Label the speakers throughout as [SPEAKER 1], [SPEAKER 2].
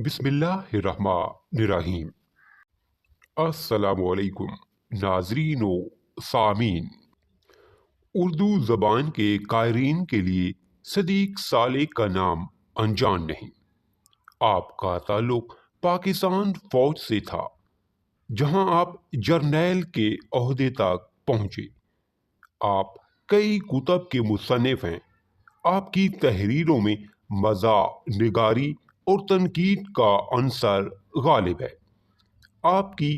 [SPEAKER 1] بسم اللہ الرحمن الرحیم۔ السلام علیکم ناظرین و سامعین۔ اردو زبان کے قائرین کے لیے صدیق صالح کا نام انجان نہیں۔ آپ کا تعلق پاکستان فوج سے تھا، جہاں آپ جرنیل کے عہدے تک پہنچے۔ آپ کئی کتب کے مصنف ہیں۔ آپ کی تحریروں میں مزاح نگاری اور تنقید کا عنصر غالب ہے۔ آپ کی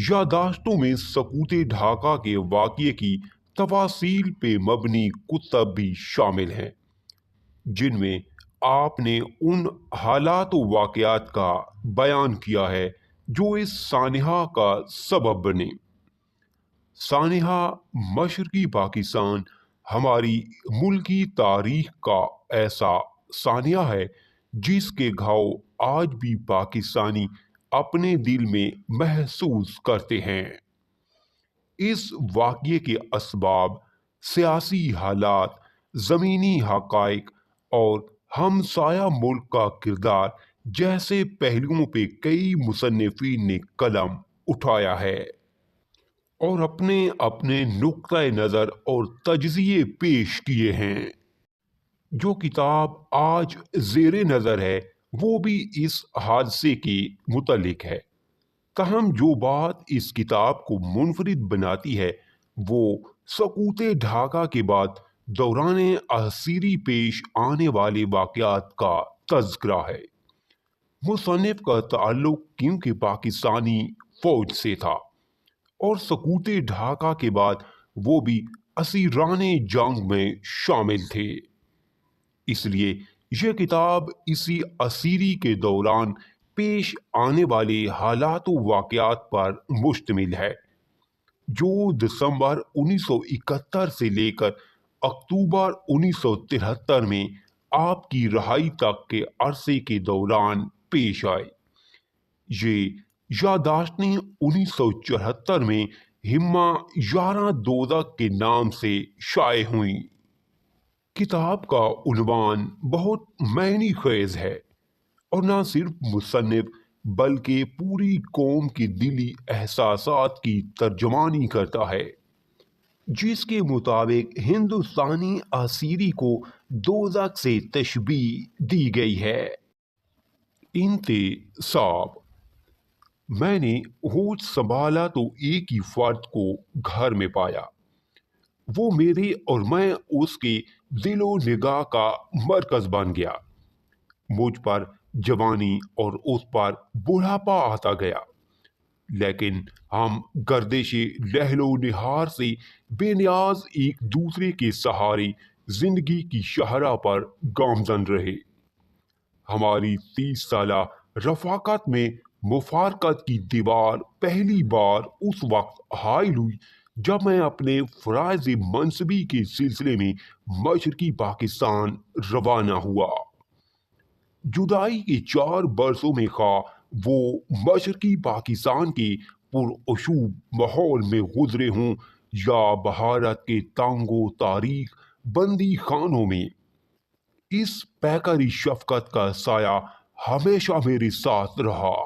[SPEAKER 1] یادداشتوں میں سقوط ڈھاکہ کے واقعے کی تفاصیل پہ مبنی کتب بھی شامل ہیں، جن میں آپ نے ان حالات و واقعات کا بیان کیا ہے جو اس سانحہ کا سبب بنے۔ سانحہ مشرقی پاکستان ہماری ملکی تاریخ کا ایسا سانحہ ہے جس کے گھاؤ آج بھی پاکستانی اپنے دل میں محسوس کرتے ہیں۔ اس واقعے کے اسباب، سیاسی حالات، زمینی حقائق اور ہمسایہ ملک کا کردار جیسے پہلوؤں پہ کئی مصنفین نے قلم اٹھایا ہے اور اپنے اپنے نقطۂ نظر اور تجزیے پیش کیے ہیں۔ جو کتاب آج زیر نظر ہے وہ بھی اس حادثے کے متعلق ہے۔ تاہم جو بات اس کتاب کو منفرد بناتی ہے وہ سقوط ڈھاکہ کے بعد دوران عسیری پیش آنے والے واقعات کا تذکرہ ہے۔ مصنف کا تعلق کیونکہ پاکستانی فوج سے تھا اور سقوط ڈھاکہ کے بعد وہ بھی اسیران جنگ میں شامل تھے، اس لیے یہ کتاب اسی اسیری کے دوران پیش آنے والے حالات و واقعات پر مشتمل ہے، جو دسمبر 1971 سے لے کر اکتوبر 1973 میں آپ کی رہائی تک کے عرصے کے دوران پیش آئے۔ یہ یادداشتیں 1974 میں ہمہ 11 دوزخ کے نام سے شائع ہوئیں۔ کتاب کا عنوان بہت معنی خیز ہے اور نہ صرف مصنف بلکہ پوری قوم کے دلی احساسات کی ترجمانی کرتا ہے، جس کے مطابق ہندوستانی اسیری کو دوزخ سے تشبیہ دی گئی ہے۔ انتصاب۔ میں نے ہوش سنبھالا تو ایک ہی فرد کو گھر میں پایا۔ وہ میرے اور میں اس کے دل و نگاہ کا مرکز بن گیا۔ مجھ پر جوانی اور اس پر بڑھاپا آتا گیا، لیکن ہم گردش لہل و نہار سے بے نیاز ایک دوسرے کے سہارے زندگی کی شاہراہ پر گامزن رہے۔ ہماری 30 سالہ رفاقت میں مفارقت کی دیوار پہلی بار اس وقت حائل ہوئی جب میں اپنے فرائض منصبی کے سلسلے میں مشرقی پاکستان روانہ ہوا۔ جدائی کے 4 برسوں میں خواہ وہ مشرقی پاکستان کے پرآشوب ماحول میں گزرے ہوں یا بھارت کے تنگ و تاریک بندی خانوں میں، اس پیکری شفقت کا سایہ ہمیشہ میرے ساتھ رہا۔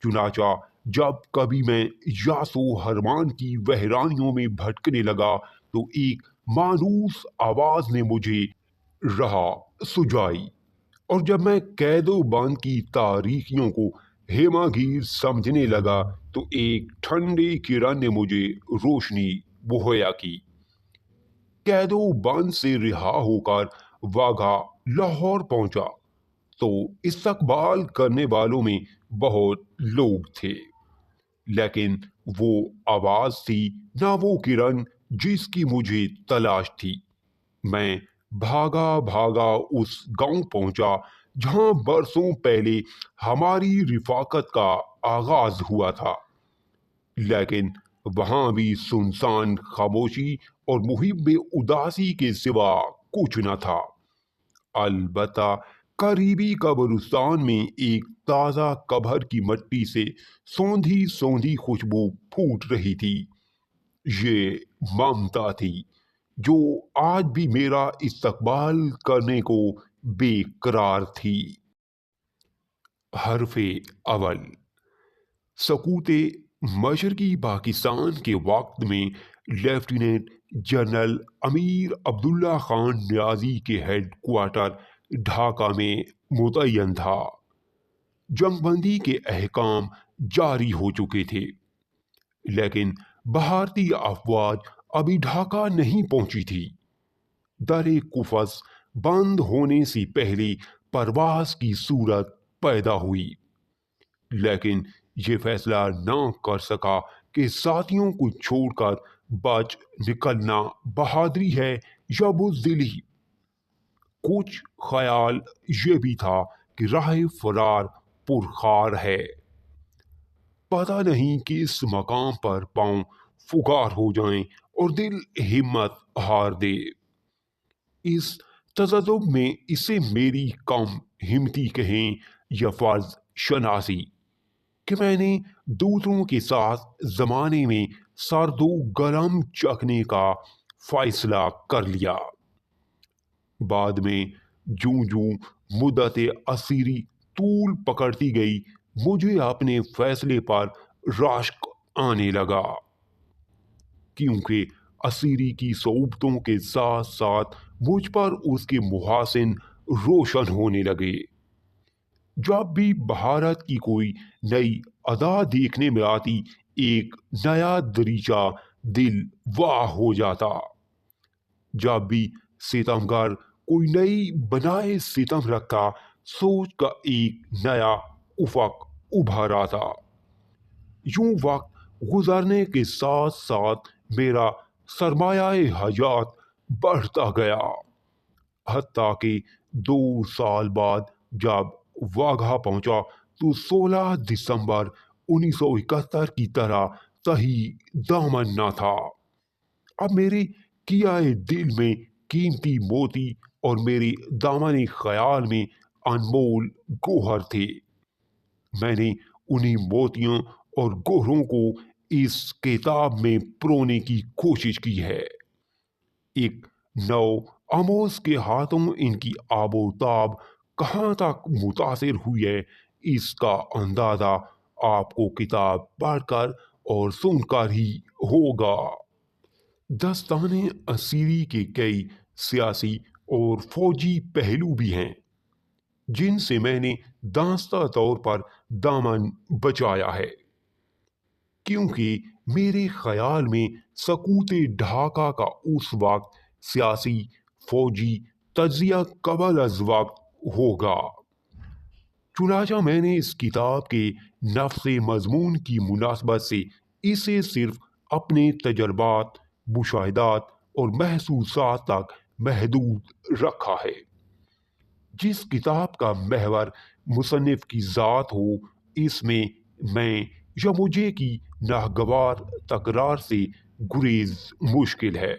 [SPEAKER 1] چنانچہ جب کبھی میں یاس و حرمان کی وحرانیوں میں بھٹکنے لگا تو ایک مانوس آواز نے مجھے راہ سجائی، اور جب میں قید و بند کی تاریکیوں کو ہیما گیر سمجھنے لگا تو ایک ٹھنڈے کرن نے مجھے روشنی مہیا کی۔ قید و بند سے رہا ہو کر واگھا لاہور پہنچا تو استقبال کرنے والوں میں بہت لوگ تھے، لیکن وہ آواز تھی نہ وہ کرن جس کی مجھے تلاش تھی۔ میں بھاگا بھاگا اس گاؤں پہنچا جہاں برسوں پہلے ہماری رفاقت کا آغاز ہوا تھا، لیکن وہاں بھی سنسان خاموشی اور محب اداسی کے سوا کچھ نہ تھا۔ البتہ قریبی قبرستان میں ایک تازہ قبر کی مٹی سے سوندھی سوندھی خوشبو پھوٹ رہی تھی۔ یہ ممتا تھی جو آج بھی میرا استقبال کرنے کو بے قرار تھی۔ حرف اول سقوط مشرقی پاکستان کے وقت میں لیفٹیننٹ جنرل امیر عبداللہ خان نیازی کے ہیڈ کوارٹر ڈھاکہ میں متعین تھا۔ جنگ بندی کے احکام جاری ہو چکے تھے، لیکن بھارتی افواج ابھی ڈھاکہ نہیں پہنچی تھی۔ در قفس بند ہونے سے پہلے پرواز کی صورت پیدا ہوئی، لیکن یہ فیصلہ نہ کر سکا کہ ساتھیوں کو چھوڑ کر بچ نکلنا بہادری ہے یا بزدلی۔ کچھ خیال یہ بھی تھا کہ راہ فرار پرخار ہے، پتہ نہیں کس مقام پر پاؤں فگار ہو جائیں اور دل ہمت ہار دے۔ اس تذبذب میں اسے میری کم ہمتی کہیں یا فرض شناسی کہ میں نے دوسروں کے ساتھ زمانے میں سرد و گرم چکھنے کا فیصلہ کر لیا۔ بعد میں جوں جوں مدت اسیری طول پکڑتی گئی، مجھے اپنے فیصلے پر رشک آنے لگا، کیونکہ اسیری کی صعوبتوں کے ساتھ ساتھ مجھ پر اس کے محاسن روشن ہونے لگے۔ جب بھی بھارت کی کوئی نئی ادا دیکھنے میں آتی، ایک نیا دریچہ دل واہ ہو جاتا۔ جب بھی ستمگر کوئی نئی بنائے ستم رکھتا، سوچ کا ایک نیا افق ابھر آتا۔ یوں وقت گزرنے کے ساتھ ساتھ میرا سرمایہ حیات بڑھتا گیا، حتیٰ کہ 2 سال بعد جب واگھا پہنچا تو 16 دسمبر 1971 کی طرح صحیح دامن نہ تھا۔ اب میرے کیائے دل میں قیمتی موتی اور میرے دامن خیال میں انمول گوہر تھے۔ میں نے انہیں موتیوں اور گوہروں کو اس کتاب میں پرونے کی کوشش کی ہے۔ ایک نو آموز کے ہاتھوں ان کی آب و تاب کہاں تک متاثر ہوئی ہے، اس کا اندازہ آپ کو کتاب پڑھ کر اور سن کر ہی ہوگا۔ داستان اسیری کے کئی سیاسی اور فوجی پہلو بھی ہیں، جن سے میں نے دانستہ طور پر دامن بچایا ہے، کیونکہ میرے خیال میں سقوط ڈھاکہ کا اس وقت سیاسی فوجی تجزیہ قبل از وقت ہوگا۔ چنانچہ میں نے اس کتاب کے نفس مضمون کی مناسبت سے اسے صرف اپنے تجربات، مشاہدات اور محسوسات تک محدود رکھا ہے۔ جس کتاب کا محور مصنف کی ذات ہو، اس میں میں یا مجھے کی ناگوار تکرار سے گریز مشکل ہے۔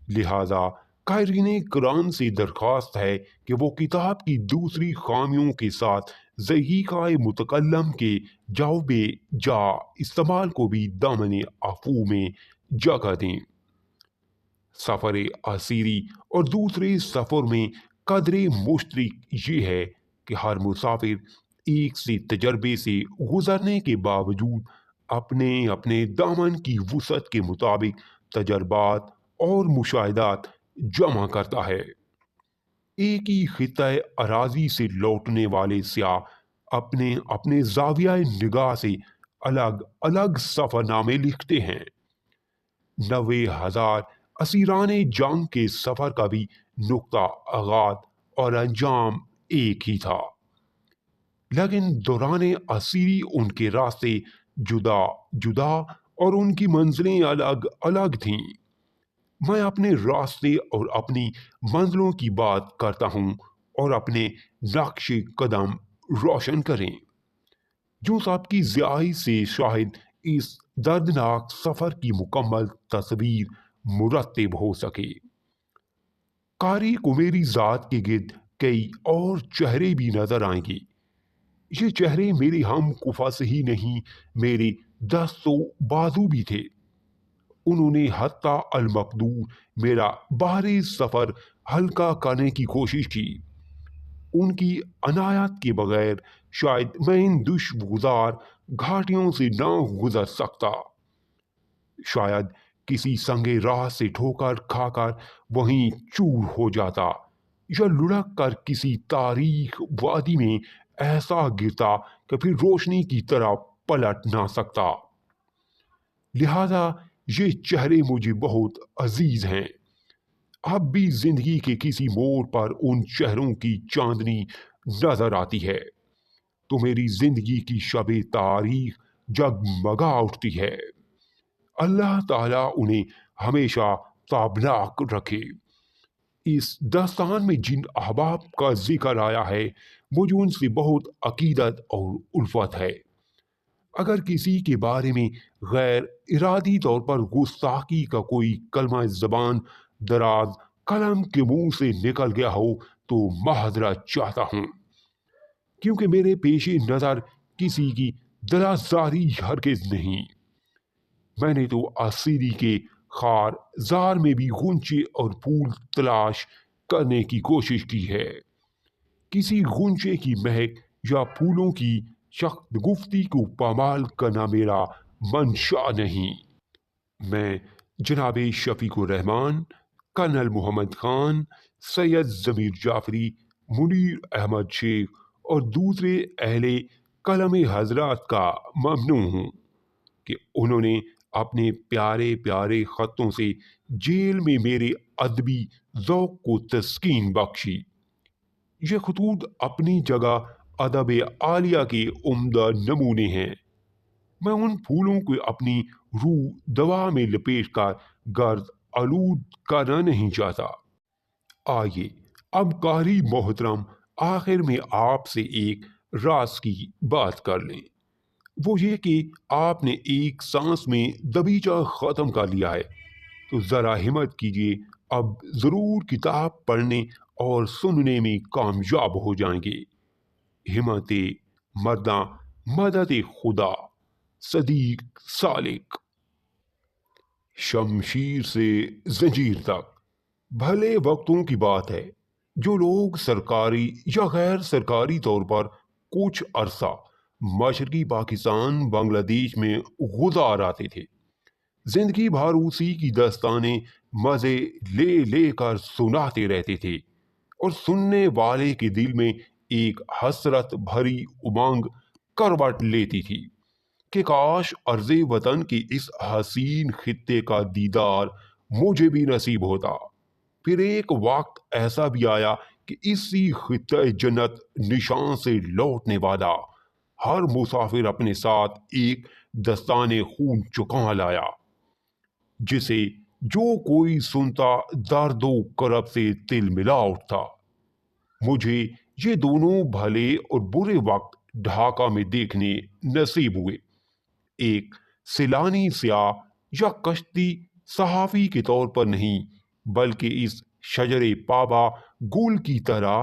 [SPEAKER 1] لہذا قارئین کرام سے درخواست ہے کہ وہ کتاب کی دوسری خامیوں کے ساتھ ذائقہ متکلم کے جواب جا استعمال کو بھی دامن عفو میں جگہ دیں۔ سفر اسیری اور دوسرے سفر میں قدر مشترک یہ ہے کہ ہر مسافر ایک سے تجربے سے گزرنے کے باوجود اپنے اپنے دامن کی وسعت کے مطابق تجربات اور مشاہدات جمع کرتا ہے۔ ایک ہی خطہ اراضی سے لوٹنے والے سیاح اپنے اپنے زاویہ نگاہ سے الگ الگ سفر نامے لکھتے ہیں۔ 90,000 اسیران جنگ کے سفر کا بھی نقطہ آغاز اور انجام ایک ہی تھا، لیکن دوران اسیری ان کے راستے جدا جدا اور ان کی منزلیں الگ الگ تھیں۔ میں اپنے راستے اور اپنی منزلوں کی بات کرتا ہوں اور اپنے نقش قدم روشن کریں، جو سب کی ضیائی سے شاہد اس دردناک سفر کی مکمل تصویر مرتب ہو سکے۔ قاری کو میری ذات کے گرد کئی اور چہرے بھی نظر آئیں گے۔ یہ چہرے میرے ہم کفاس ہی نہیں، میرے دست و بازو بھی تھے۔ انہوں نے حتی المقدور میرا بحری سفر ہلکا کرنے کی کوشش کی۔ ان کی عنایت کے بغیر شاید میں ان دشوار گھاٹیوں سے نہ گزر سکتا۔ شاید کسی سنگے راہ سے ٹھوکر کھا کر وہیں چور ہو جاتا، یا لڑک کر کسی تاریک وادی میں ایسا گرتا کہ پھر روشنی کی طرح پلٹ نہ سکتا۔ لہذا یہ چہرے مجھے بہت عزیز ہیں۔ اب بھی زندگی کے کسی موڑ پر ان چہروں کی چاندنی نظر آتی ہے تو میری زندگی کی شب تاریخ جگمگا اٹھتی ہے۔ اللہ تعالیٰ انہیں ہمیشہ تابناک رکھے۔ اس داستان میں جن احباب کا ذکر آیا ہے مجھے ان سے بہت عقیدت اور الفت ہے۔ اگر کسی کے بارے میں غیر ارادی طور پر گستاخی کا کوئی کلمہ زبان دراز قلم کے منہ سے نکل گیا ہو تو معذرت چاہتا ہوں، کیونکہ میرے پیش نظر کسی کی دلازاری ہرگز نہیں۔ میں نے تو آسیری کے خار زار میں بھی غنچے اور پھول تلاش کرنے کی کوشش کی ہے۔ کسی غنچے کی مہک یا پھولوں کی شگفتی کو پامال کرنا میرا منشا نہیں۔ میں جناب شفیق الرحمان، کرنل محمد خان، سید ضمیر جعفری، منیر احمد شیخ اور دوسرے اہل قلم حضرات کا ممنون ہوں کہ انہوں نے اپنے پیارے پیارے خطوں سے جیل میں میرے ادبی ذوق کو تسکین بخشی۔ یہ خطوط اپنی جگہ ادب عالیہ کے عمدہ نمونے ہیں۔ میں ان پھولوں کو اپنی روح دوا میں لپیٹ کر گرد آلود کرنا نہیں چاہتا۔ آئیے اب قاری محترم آخر میں آپ سے ایک راز کی بات کر لیں۔ وہ یہ کہ آپ نے ایک سانس میں دبیچہ ختم کر لیا ہے، تو ذرا ہمت کیجیے، اب ضرور کتاب پڑھنے اور سننے میں کامیاب ہو جائیں گے۔ ہمت مرداں مدد خدا، صدیق سالک۔ شمشیر سے زنجیر تک۔ بھلے وقتوں کی بات ہے، جو لوگ سرکاری یا غیر سرکاری طور پر کچھ عرصہ مشرقی پاکستان بنگلہ دیش میں گزار آتے تھے، زندگی بھر اسی کی داستانیں مزے لے لے کر سناتے رہتے تھے، اور سننے والے کے دل میں ایک حسرت بھری امنگ کروٹ لیتی تھی کہ کاش ارض وطن کی اس حسین خطے کا دیدار مجھے بھی نصیب ہوتا۔ پھر ایک وقت ایسا بھی آیا کہ اسی خطہ جنت نشان سے لوٹنے والا ہر مسافر اپنے ساتھ ایک دستان خون چکا لایا، جسے جو کوئی سنتا درد و کرب سے تل ملا اٹھتا۔ مجھے یہ دونوں بھلے اور برے وقت ڈھاکہ میں دیکھنے نصیب ہوئے۔ ایک سیلانی سیاح یا کشتی صحافی کے طور پر نہیں، بلکہ اس شجر پابا گل کی طرح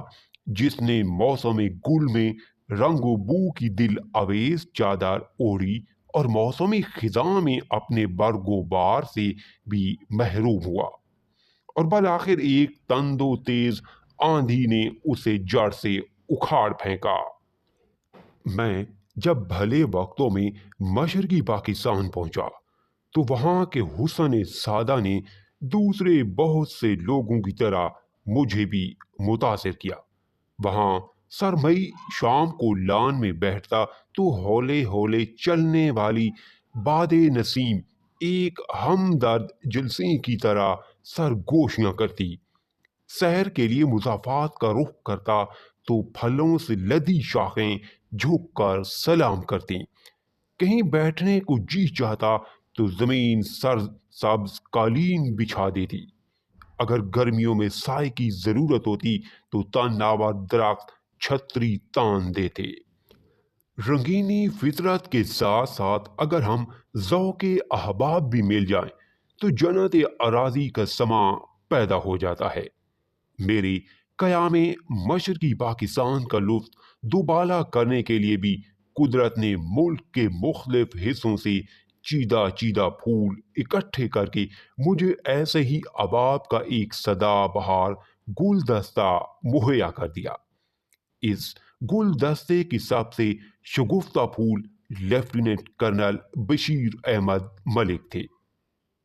[SPEAKER 1] جس نے موسم گل میں رنگ و بو کی دل آویز چادر اوڑھی اور موسم خزاں میں اپنے برگ و بار سے بھی محروم ہوا، اور بالآخر ایک تند و تیز آندھی نے اسے جڑ سے اکھاڑ پھینکا۔ میں جب بھلے وقتوں میں مشرقی پاکستان پہنچا تو وہاں کے حسن سادہ نے دوسرے بہت سے لوگوں کی طرح مجھے بھی متاثر کیا۔ وہاں سرمئی شام کو لان میں بیٹھتا تو ہولے ہولے چلنے والی باد نسیم ایک ہمدرد جلسے کی طرح سرگوشیاں کرتی۔ سیر کے لیے مضافات کا رخ کرتا تو پھلوں سے لدی شاخیں جھک کر سلام کرتی۔ کہیں بیٹھنے کو جی چاہتا تو زمین سبز قالین بچھا دیتی۔ اگر گرمیوں میں سائے کی ضرورت ہوتی تو تناور درخت چھتری تان دیتے۔ رنگینی فطرت کے ساتھ ساتھ اگر ہم ذوق احباب بھی مل جائیں تو جنت اراضی کا سما پیدا ہو جاتا ہے۔ میری قیام مشرقی پاکستان کا لطف دوبالا کرنے کے لیے بھی قدرت نے ملک کے مختلف حصوں سے چیدہ چیدہ پھول اکٹھے کر کے مجھے ایسے ہی احباب کا ایک سدا بہار گلدستہ مہیا کر دیا۔ اس گلدستے کی سب سے شگفتہ پھول لیفٹیننٹ کرنل بشیر احمد ملک تھے،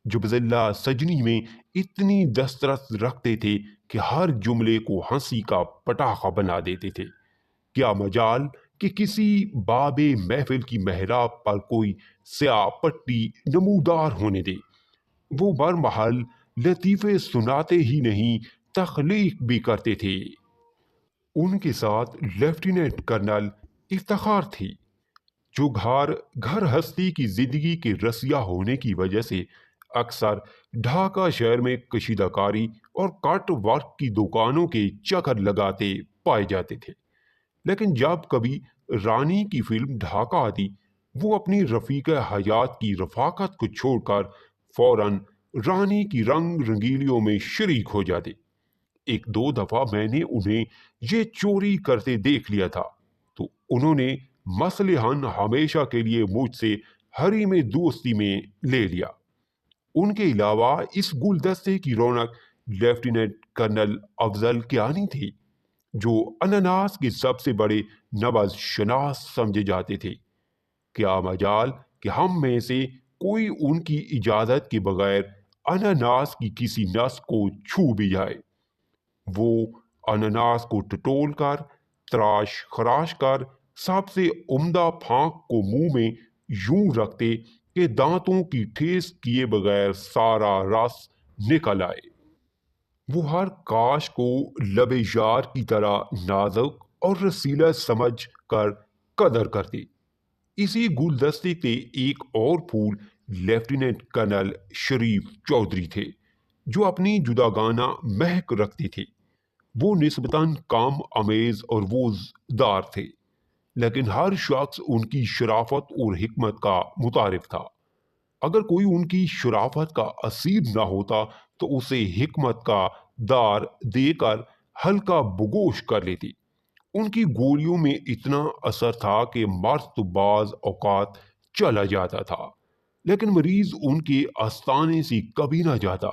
[SPEAKER 1] جو بضلع سجنی میں اتنی دسترس رکھتے تھے کہ ہر جملے کو ہنسی کا پٹاخہ بنا دیتے تھے۔ کیا مجال کہ کسی باب محفل کی محراب پر کوئی سیاہ پٹی نمودار ہونے دے۔ وہ برمحل لطیفے سناتے ہی نہیں، تخلیق بھی کرتے تھے۔ ان کے ساتھ لیفٹیننٹ کرنل افتخار تھی، جو گھر ہستی کی زندگی کے رسیا ہونے کی وجہ سے اکثر ڈھاکہ شہر میں کشیدہ کاری اور کٹ ورک کی دکانوں کے چکر لگاتے پائے جاتے تھے، لیکن جب کبھی رانی کی فلم ڈھاکہ آتی، وہ اپنی رفیق حیات کی رفاقت کو چھوڑ کر فوراً رانی کی رنگ رنگیلیوں میں شریک ہو جاتے۔ ایک دو دفعہ میں نے انہیں یہ چوری کرتے دیکھ لیا تھا، تو انہوں نے مصلحاً ہمیشہ کے لیے مجھ سے حریم دوستی میں لے لیا۔ ان کے علاوہ اس گلدستے کی رونق لیفٹیننٹ کرنل افضل کیانی تھی، جو اناناس کے سب سے بڑے نبض شناس سمجھے جاتے تھے۔ کیا مجال کہ ہم میں سے کوئی ان کی اجازت کے بغیر اناناس کی کسی نس کو چھو بھی جائے۔ وہ اناناس کو ٹٹول کر، تراش خراش کر، سب سے عمدہ پھانک کو منہ میں یوں رکھتے کہ دانتوں کی ٹھیس کیے بغیر سارا رس نکل آئے۔ وہ ہر کاش کو لب یار کی طرح نازک اور رسیلا سمجھ کر قدر کرتے۔ اسی گلدستے کے ایک اور پھول لیفٹیننٹ کرنل شریف چودھری تھے، جو اپنی جداگانہ مہک رکھتے تھے۔ وہ نسبتاً کم امیز اور وزدار تھے، لیکن ہر شخص ان کی شرافت اور حکمت کا متعارف تھا۔ اگر کوئی ان کی شرافت کا اسیر نہ ہوتا تو اسے حکمت کا دار دے کر ہلکا بگوش کر لیتی۔ ان کی گولیوں میں اتنا اثر تھا کہ مرض تو بعض اوقات چلا جاتا تھا، لیکن مریض ان کے آستانے سے کبھی نہ جاتا۔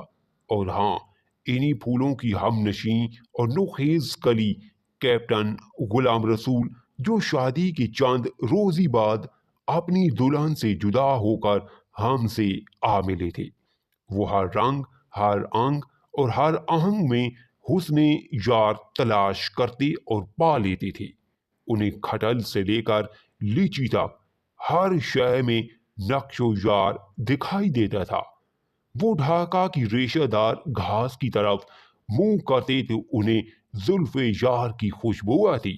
[SPEAKER 1] اور ہاں، انہی پھولوں کی ہم نشیں اور نوخیز کلی کیپٹن غلام رسول، جو شادی کے چند روزی بعد اپنی دلہن سے جدا ہو کر ہم سے آ ملے تھے۔ وہ ہر رنگ، ہر انگ اور ہر آہنگ میں حسن یار تلاش کرتے اور پا لیتے تھے۔ انہیں کھٹل سے لے کر لیچی تک ہر شے میں نقش و یار دکھائی دیتا تھا۔ وہ ڈھاکہ کی ریشہ دار گھاس کی طرف منہ کرتے تو انہیں زلف یار کی خوشبو آتی،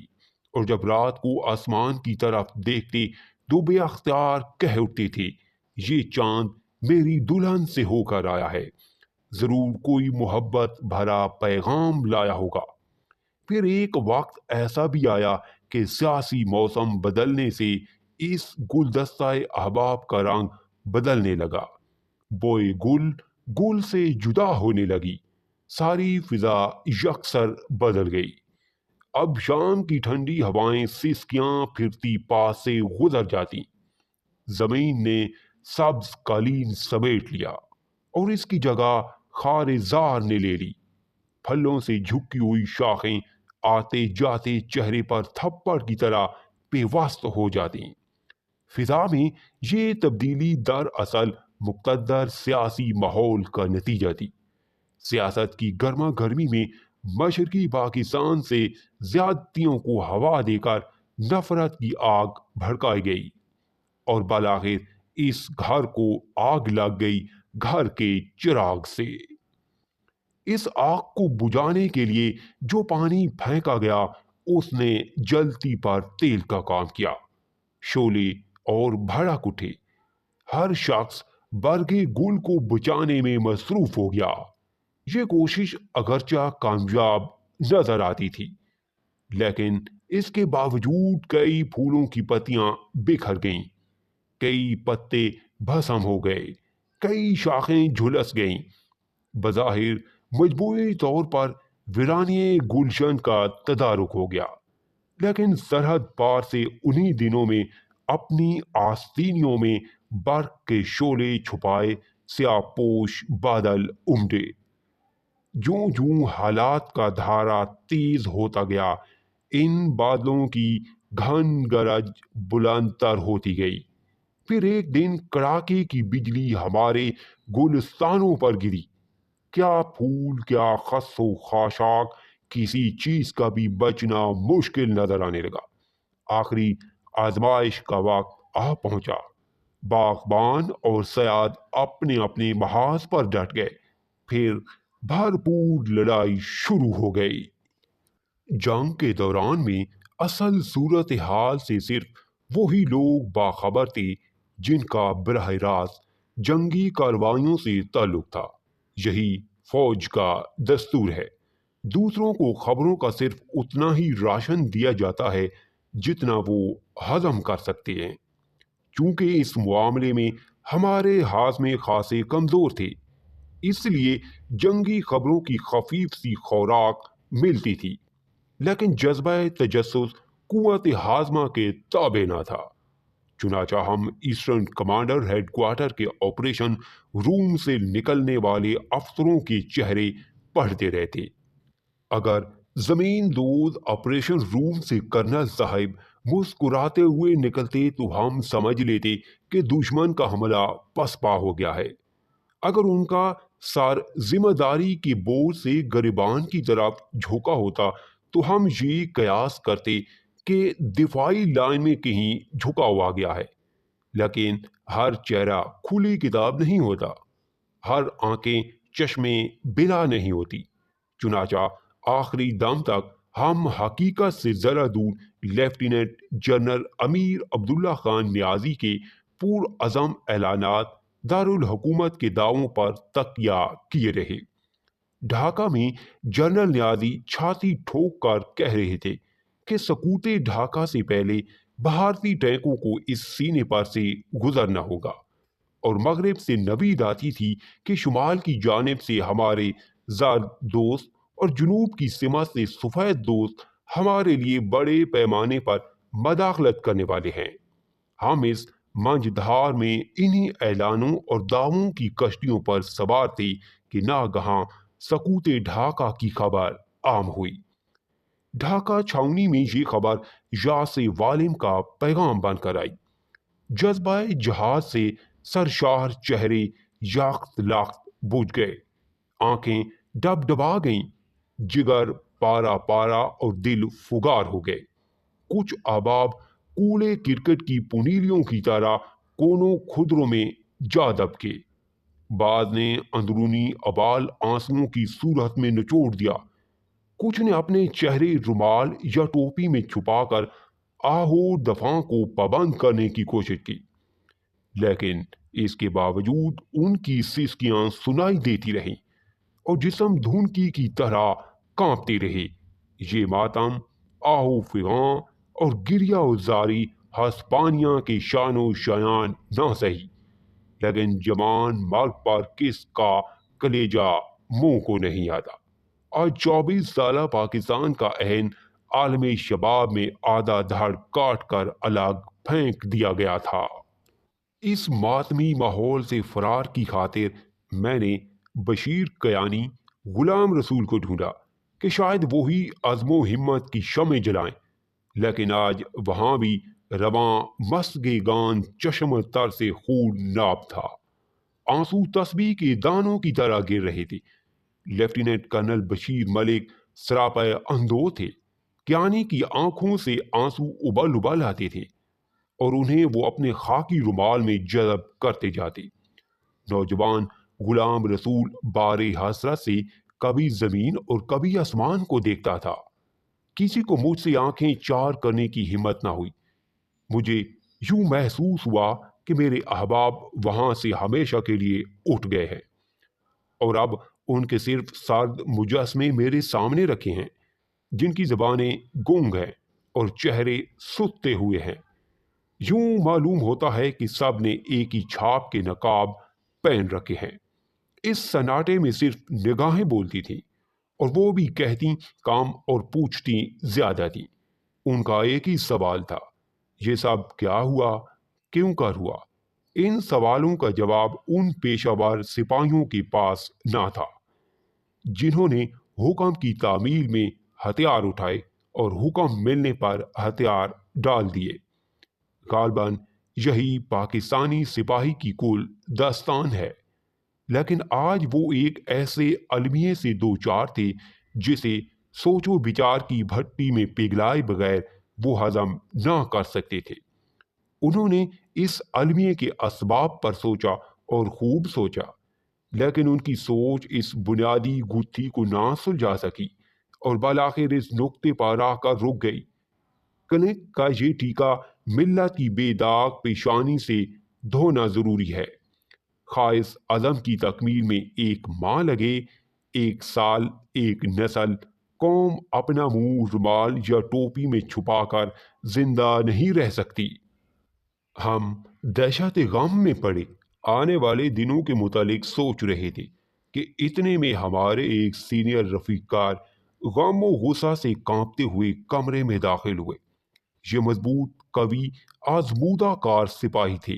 [SPEAKER 1] اور جب رات کو آسمان کی طرف دیکھتے تو بے اختیار کہہ اٹھتے تھے، یہ چاند میری دلہن سے ہو کر آیا ہے، ضرور کوئی محبت بھرا پیغام لایا ہوگا۔ پھر ایک وقت ایسا بھی آیا کہ سیاسی موسم بدلنے سے اس گلدستہ احباب کا رنگ بدلنے لگا۔ بوئے گل سے جدا ہونے لگی، ساری فضا یکسر بدل گئی۔ اب شام کی ٹھنڈی ہوائیں سسکیاں پھرتی پاس سے گزر جاتی، زمین نے سبز قالین سمیٹ لیا اور اس کی جگہ خار زار نے لے لی۔ پھلوں سے جھکی ہوئی شاخیں آتے جاتے چہرے پر تھپڑ کی طرح پیوست ہو جاتی۔ فضا میں یہ تبدیلی دراصل مقتدر سیاسی ماحول کا نتیجہ تھی۔ سیاست کی گرما گرمی میں مشرقی پاکستان سے زیادتیوں کو ہوا دے کر نفرت کی آگ بھڑکائی گئی، اور بالآخر اس گھر کو آگ لگ گئی گھر کے چراغ سے۔ اس آگ کو بجھانے کے لیے جو پانی پھینکا گیا، اس نے جلتی پر تیل کا کام کیا۔ شعلے اور بھڑک اٹھے، ہر شخص برگے گل کو بچانے میں مصروف ہو گیا۔ یہ کوشش اگرچہ کامیاب نظر آتی تھی، لیکن اس کے باوجود کئی پھولوں کی پتیاں بکھر گئیں، کئی پتے بھسم ہو گئے، کئی شاخیں جھلس گئیں۔ بظاہر مجموعی طور پر ویرانی گلشن کا تدارک ہو گیا، لیکن سرحد پار سے انہی دنوں میں اپنی آستینیوں میں برق کے شعلے چھپائے سیاہ پوش بادل امڈے۔ جوں جوں حالات کا دھارا تیز ہوتا گیا، ان بادلوں کی گھن گرج بلند تر ہوتی گئی۔ پھر ایک دن کڑاکے کی بجلی ہمارے گلستانوں پر گری۔ کیا پھول، کیا خس و خاشاک، کسی چیز کا بھی بچنا مشکل نظر آنے لگا۔ آخری آزمائش کا وقت آ پہنچا۔ باغبان اور صیاد اپنے اپنے محاذ پر ڈٹ گئے۔ پھر بھرپور لڑائی شروع ہو گئی۔ جنگ کے دوران میں اصل صورتحال سے صرف وہی لوگ باخبر تھے جن کا براہ راست جنگی کارروائیوں سے تعلق تھا۔ یہی فوج کا دستور ہے۔ دوسروں کو خبروں کا صرف اتنا ہی راشن دیا جاتا ہے جتنا وہ ہضم کر سکتے ہیں۔ چونکہ اس معاملے میں ہمارے ہاضمے خاصے کمزور تھے، اس لیے جنگی خبروں کی خفیف سی خوراک ملتی تھی، لیکن جذبہ تجسس قوت ہاضمہ کے تابع نہ تھا۔ چنانچہ ہم ایسٹرن کمانڈر ہیڈ کوارٹر کے آپریشن روم سے نکلنے والے افسروں کے چہرے پڑھتے رہتے۔ اگر زمین دوز آپریشن روم سے کرنل صاحب مسکراتے ہوئے نکلتے تو ہم سمجھ لیتے کہ دشمن کا حملہ پسپا ہو گیا ہے۔ اگر ان کا سر ذمہ داری کے بوجھ سے گریبان کی طرف جھکا ہوتا تو ہم یہ قیاس کرتے کہ دفاعی لائن میں کہیں جھکاؤ آ گیا ہے۔ لیکن ہر چہرہ کھلی کتاب نہیں ہوتا، ہر آنکھیں چشمے بلا نہیں ہوتی۔ چنانچہ آخری دم تک ہم حقیقت سے ذرا دور لیفٹیننٹ جنرل امیر عبداللہ خان نیازی کے پرعزم اعلانات دارالحکومت کے دعووں پر تکیہ کیے رہے۔ ڈھاکہ میں جنرل نیازی چھاتی ٹھوک کر کہہ رہے تھے کہ سقوط ڈھاکہ سے پہلے بھارتی ٹینکوں کو اس سینے پر سے گزرنا ہوگا، اور مغرب سے نوید آتی تھی کہ شمال کی جانب سے ہمارے زرد دوست اور جنوب کی سمت سے سفید دوست ہمارے لیے بڑے پیمانے پر مداخلت کرنے والے ہیں۔ ہم اس منجدھار میں انہی اعلانوں اور دعووں کی کشتیوں پر سوار تھے کہ ناگہاں سقوط ڈھاکہ کی خبر عام ہوئی۔ ڈھاکہ چھاؤنی میں یہ خبر یاس والم کا پیغام بن کر آئی۔ جذبہ جہاد سے سرشار چہرے یاخت لاخت بجھ گئے، آنکھیں ڈب ڈبا گئیں، جگر پارا پارا اور دل فگار ہو گئے۔ کچھ احباب کولے کرکٹ کی پنیلیوں کی طرح کونوں خدروں میں جا دب کے، بعض نے اندرونی ابال آنسوؤں کی صورت میں نچوڑ دیا، کچھ نے اپنے چہرے رومال یا ٹوپی میں چھپا کر آہو دفاع کو پابند کرنے کی کوشش کی، لیکن اس کے باوجود ان کی سسکیاں سنائی دیتی رہیں اور جسم دھنکی کی طرح کانپتے رہے۔ یہ ماتم، آہو فغاں اور گریہ وزاری ہسپانیہ کے شان و شایان نہ سہی، لیکن جوان مرگ پر کس کا کلیجہ منہ کو نہیں آتا۔ آج 24 سالہ پاکستان کا عین عالم شباب میں آدھا دھڑ کاٹ کر الگ پھینک دیا گیا تھا۔ اس ماتمی ماحول سے فرار کی خاطر میں نے بشیر کیانی، غلام رسول کو ڈھونڈا کہ شاید وہی عزم و ہمت کی شمع جلائیں، لیکن آج وہاں بھی رواں مسگے گان چشم تر سے خون ناب تھا۔ آنسو تسبیح کے دانوں کی طرح گر رہے تھے۔ لیفٹیننٹ کرنل بشیر ملک سراپا اندھو تھے۔ کیانی کی آنکھوں سے آنسو ابل ابل آتے تھے اور انہیں وہ اپنے خاکی رومال میں جذب کرتے جاتے۔ نوجوان غلام رسول بار حسرت سے کبھی زمین اور کبھی آسمان کو دیکھتا تھا۔ کسی کو مجھ سے آنکھیں چار کرنے کی ہمت نہ ہوئی۔ مجھے یوں محسوس ہوا کہ میرے احباب وہاں سے ہمیشہ کے لیے اٹھ گئے ہیں، اور اب ان کے صرف سرد مجسمے میرے سامنے رکھے ہیں، جن کی زبانیں گونگ ہیں اور چہرے سوتے ہوئے ہیں۔ یوں معلوم ہوتا ہے کہ سب نے ایک ہی چھاپ کے نقاب پہن رکھے ہیں۔ اس سناٹے میں صرف نگاہیں بولتی تھیں، اور وہ بھی کہتی کم اور پوچھتی زیادہ تھی۔ ان کا ایک ہی سوال تھا، یہ سب کیا ہوا، کیوں کر ہوا؟ ان سوالوں کا جواب ان پیشہ ور سپاہیوں کے پاس نہ تھا جنہوں نے حکم کی تعمیل میں ہتھیار اٹھائے اور حکم ملنے پر ہتھیار ڈال دیے۔ غالباً یہی پاکستانی سپاہی کی کل داستان ہے، لیکن آج وہ ایک ایسے المیے سے دو چار تھے جسے سوچ و بچار کی بھٹی میں پگھلائے بغیر وہ ہضم نہ کر سکتے تھے۔ انہوں نے اس المیے کے اسباب پر سوچا اور خوب سوچا، لیکن ان کی سوچ اس بنیادی گتھی کو نہ سلجھا سکی اور بالآخر اس نقطے پر آ کر رک گئی۔ کنیک کا یہ ٹیکا ملت کی بے داغ پیشانی سے دھونا ضروری ہے۔ خواص عزم کی تکمیل میں ایک ماہ لگے، ایک سال، ایک نسل، قوم اپنا منہ رومال یا ٹوپی میں چھپا کر زندہ نہیں رہ سکتی۔ ہم دہشت غم میں پڑے آنے والے دنوں کے متعلق سوچ رہے تھے کہ اتنے میں ہمارے ایک سینئر رفیق کار غم و غصہ سے کانپتے ہوئے کمرے میں داخل ہوئے۔ یہ مضبوط، قوی، آزمودہ کار سپاہی تھے۔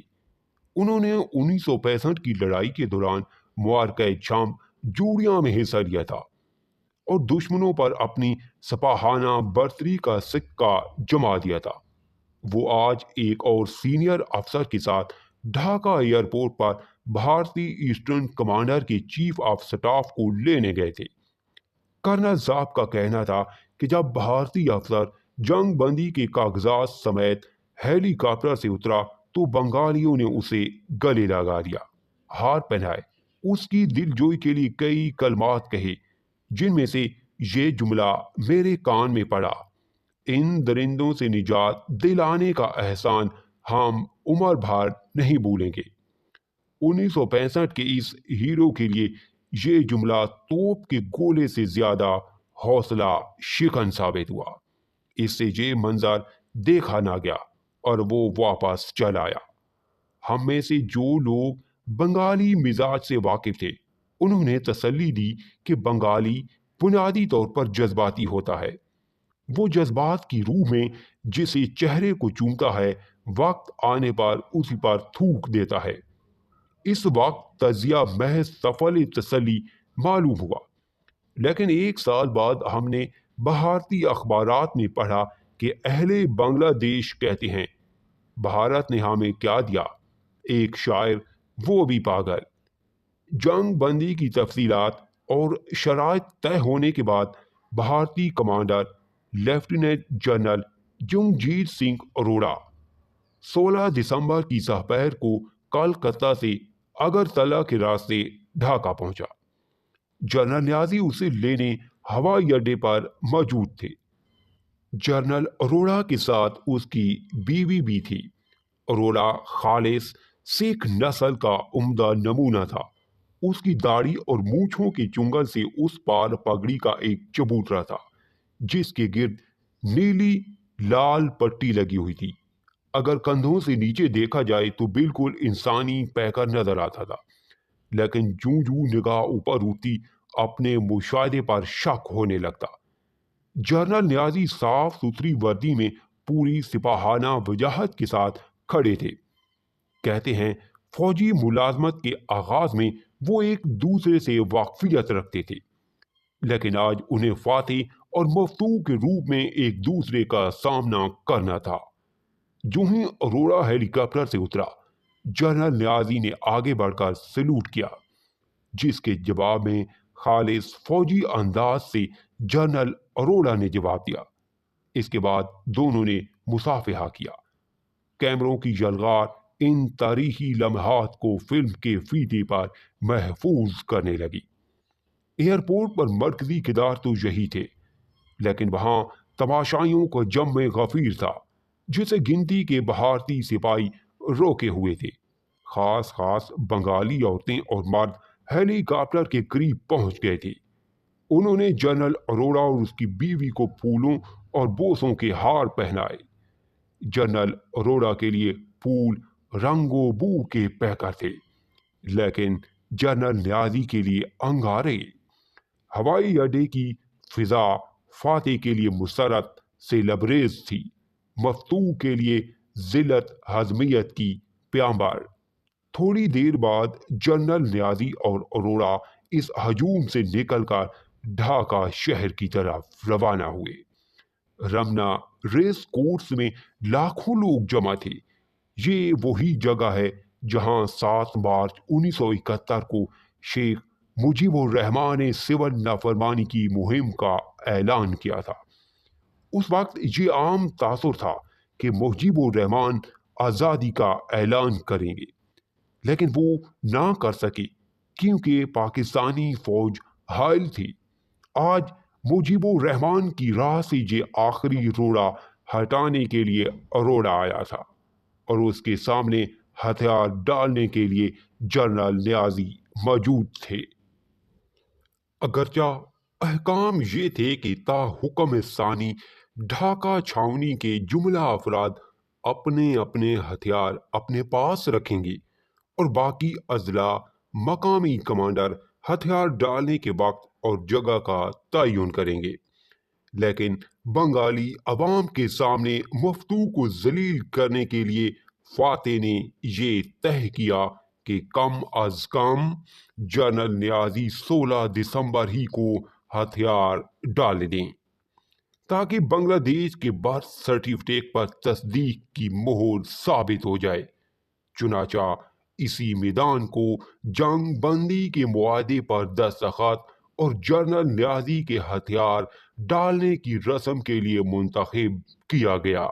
[SPEAKER 1] انہوں نے 1965 کی لڑائی کے دوران معرکہ شام جوڑیاں میں حصہ لیا تھا اور دشمنوں پر اپنی سپاہانہ برتری کا سکہ جما دیا تھا۔ وہ آج ایک اور سینئر افسر کے ساتھ ڈھاکہ ایئرپورٹ پر بھارتی ایسٹرن کمانڈر کے چیف آف سٹاف کو لینے گئے تھے۔ کرنل صاحب کا کہنا تھا کہ جب بھارتی افسر جنگ بندی کے کاغذات سمیت ہیلی کاپٹر سے اترا تو بنگالیوں نے اسے گلے لگا لیا، ہار پہنائے، اس کی دل جوئی کے لیے کئی کلمات کہے، جن میں سے یہ جملہ میرے کان میں پڑا: ان درندوں سے نجات دلانے کا احسان ہم عمر بھر نہیں بھولیں گے۔ 1965 کے اس ہیرو کے لیے یہ جملہ توپ کے گولے سے زیادہ حوصلہ شکن ثابت ہوا۔ اس سے یہ منظر دیکھا نہ گیا اور وہ واپس چل آیا۔ ہم میں سے جو لوگ بنگالی مزاج سے واقف تھے انہوں نے تسلی دی کہ بنگالی بنیادی طور پر جذباتی ہوتا ہے۔ وہ جذبات کی روح میں جسے چہرے کو چومتا ہے وقت آنے پر اسی پر تھوک دیتا ہے۔ اس وقت تجزیہ محض سفل تسلی معلوم ہوا، لیکن ایک سال بعد ہم نے بھارتی اخبارات میں پڑھا کہ اہل بنگلہ دیش کہتے ہیں، بھارت نے ہمیں کیا دیا، ایک شاعر وہ بھی پاگل۔ جنگ بندی کی تفصیلات اور شرائط طے ہونے کے بعد بھارتی commander lieutenant general Jagjit Singh Aurora 16 دسمبر کی سپہر کو کلکتہ سے اگرتلہ کے راستے ڈھاکہ پہنچا۔ جنرل نیازی اسے لینے ہوائی اڈے پر موجود تھے۔ جنرل اروڑا کے ساتھ اس کی بیوی بھی تھی۔ اروڑا خالص سکھ نسل کا عمدہ نمونہ تھا۔ اس کی داڑھی اور مونچھوں کے چنگل سے اس پار پگڑی کا ایک چبوترا تھا جس کے گرد نیلی لال پٹی لگی ہوئی تھی۔ اگر کندھوں سے نیچے دیکھا جائے تو بالکل انسانی پیکر نظر آتا تھا، لیکن جوں جوں نگاہ اوپر اٹھتی اپنے مشاہدے پر شک ہونے لگتا۔ جنرل نیازی صاف ستھری وردی میں پوری سپاہانہ وجاہت کے ساتھ کھڑے تھے۔ کہتے ہیں فوجی ملازمت کے آغاز میں وہ ایک دوسرے سے واقفیت رکھتے تھے، لیکن آج انہیں فاتح اور مفتوح کے روپ میں ایک دوسرے کا سامنا کرنا تھا۔ جو ہی اروڑا ہیلی کاپٹر سے اترا، جنرل نیازی نے آگے بڑھ کر سلوٹ کیا، جس کے جواب میں خالص فوجی انداز سے جنرل اروڑا نے جواب دیا۔ اس کے بعد دونوں نے مصافحہ کیا۔ کیمروں کی جلغار ان تاریخی لمحات کو فلم کے فیتے پر محفوظ کرنے لگی۔ ایئرپورٹ پر مرکزی کردار تو یہی تھے، لیکن وہاں تماشائیوں کا جم غفیر تھا جسے گنتی کے بھارتی سپاہی روکے ہوئے تھے۔ خاص بنگالی عورتیں اور مرد ہیلی کاپٹر کے قریب پہنچ گئے تھے۔ انہوں نے جنرل اروڑا اور اس کی بیوی کو پھولوں اور بوسوں کے ہار پہنائے۔ جنرل اروڑا کے لیے پھول رنگ و بو کے پیکر تھے، لیکن جنرل نیازی کے لیے انگارے۔ ہوائی اڈے کی فضا فاتح کے لیے مسرت سے لبریز تھی، مفتوح کے لیے ذلت ہضمیت کی پیامبر۔ تھوڑی دیر بعد جنرل نیازی اور اروڑا اس ہجوم سے نکل کر ڈھاکہ شہر کی طرف روانہ ہوئے۔ رمنا ریس کورس میں لاکھوں لوگ جمع تھے۔ یہ وہی جگہ ہے جہاں 7 مارچ 1971 کو شیخ مجیب الرحمان نے سول نافرمانی کی مہم کا اعلان کیا تھا۔ اس وقت یہ عام تاثر تھا کہ مجیب الرحمان آزادی کا اعلان کریں گے، لیکن وہ نہ کر سکے کیونکہ پاکستانی فوج حائل تھی۔ آج مجیب الرحمان کی راہ سے یہ آخری روڑا ہٹانے کے لیے اروڑا آیا تھا اور اس کے سامنے ہتھیار ڈالنے کے لیے جنرل نیازی موجود تھے۔ اگرچہ احکام یہ تھے کہ تا حکم ثانی ڈھاکہ چھاؤنی کے جملہ افراد اپنے اپنے ہتھیار اپنے پاس رکھیں گے اور باقی اضلاع مقامی کمانڈر ہتھیار ڈالنے کے وقت اور جگہ کا تعین کریں گے، لیکن بنگالی عوام کے سامنے مفتو کو ذلیل کرنے کے لیے فاتح نے یہ طے کیا کہ کم از کم جنرل نیازی 16 دسمبر ہی کو ہتھیار ڈال دیں تاکہ بنگلہ دیش کے برتھ سرٹیفکیٹ پر تصدیق کی مہر ثابت ہو جائے۔ چنانچہ اسی میدان کو جنگ بندی کے معاہدے پر دستخط اور جنرل نیازی کے ہتھیار ڈالنے کی رسم کے لیے منتخب کیا گیا۔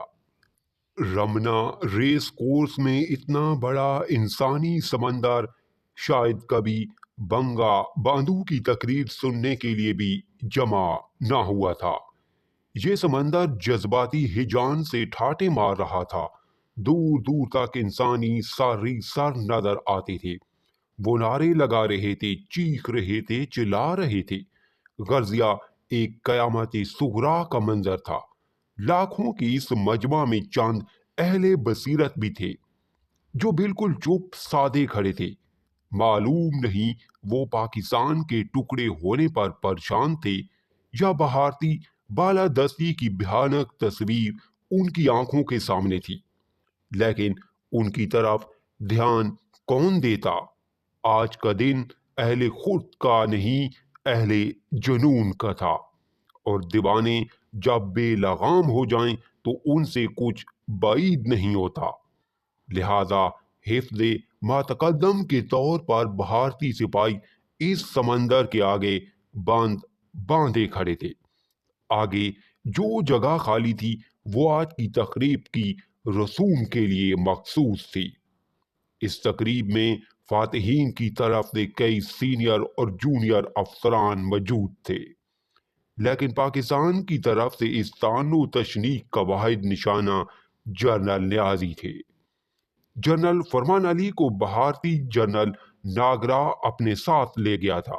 [SPEAKER 1] رمنا ریس کورس میں اتنا بڑا انسانی سمندر شاید کبھی بنگا باندھو کی تقریر سننے کے لیے بھی جمع نہ ہوا تھا۔ یہ سمندر جذباتی ہیجان سے ٹھاٹے مار رہا تھا۔ دور دور تک انسانی سر نظر آتے تھے۔ وہ نعرے لگا رہے تھے، چیخ رہے تھے، چلا رہے تھے۔ غرضیہ ایک قیامت صغریٰ کا منظر تھا۔ لاکھوں کی اس مجمع میں چند اہل بصیرت بھی تھے جو بالکل چپ سادے کھڑے تھے۔ معلوم نہیں وہ پاکستان کے ٹکڑے ہونے پر پریشان تھے یا بھارتی بالادستی کی بھیانک تصویر ان کی آنکھوں کے سامنے تھی، لیکن ان کی طرف دھیان کون دیتا؟ آج کا دن اہل خود کا نہیں، اہل جنون کا تھا، اور دیوانے جب بے لگام ہو جائیں تو ان سے کچھ بعید نہیں ہوتا۔ لہذا حفظ متقدم کے طور پر بھارتی سپاہی اس سمندر کے آگے باندھے کھڑے تھے۔ آگے جو جگہ خالی تھی وہ آج کی تقریب کی رسوم کے لیے مخصوص تھی۔ اس تقریب میں فاتحین کی طرف سے کئی سینئر اور جونیئر افسران موجود تھے، لیکن پاکستان کی طرف سے اس طعن و تشنیع کا واحد نشانہ جنرل نیازی تھے۔ جنرل فرمان علی کو بھارتی جنرل ناگرا اپنے ساتھ لے گیا تھا۔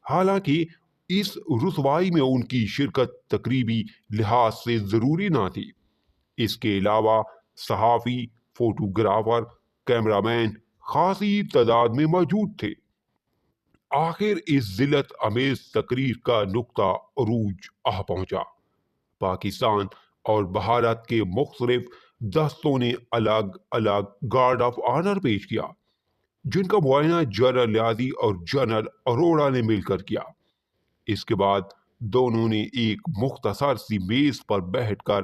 [SPEAKER 1] حالانکہ اس رسوائی میں ان کی شرکت تقریبی لحاظ سے ضروری نہ تھی۔ اس کے علاوہ صحافی، فوٹوگرافر، کیمرامین خاصی تعداد میں موجود تھے۔ آخر اس ذلت امیز تقریر کا نقطہ عروج آ پہنچا۔ پاکستان اور بھارت کے مختلف دستوں نے الگ الگ گارڈ آف آنر پیش کیا، جن کا معائنہ جنرل نیازی اور جنرل اروڑا نے مل کر کیا۔ اس کے بعد دونوں نے ایک مختصر سی میز پر بیٹھ کر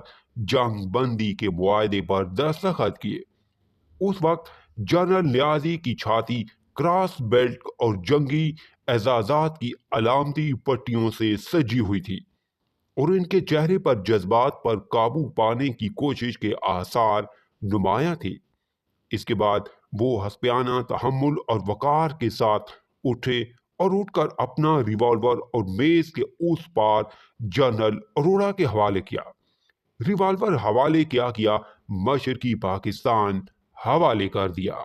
[SPEAKER 1] جنگ بندی کے معاہدے پر دستخط کیے۔ اس وقت جنرل نیازی کی چھاتی کراس بیلٹ اور جنگی اعزازات کی علامتی پٹیوں سے سجی ہوئی تھی اور ان کے چہرے پر جذبات پر قابو پانے کی کوشش کے آثار نمایاں تھے۔ اس کے بعد وہ حسبیانہ تحمل اور وقار کے ساتھ اٹھے اور اٹھ کر اپنا ریوالور اور میز کے اس پار جنرل اروڑا کے حوالے کیا۔ ریوالور حوالے کیا مشرقی پاکستان حوالے کر دیا۔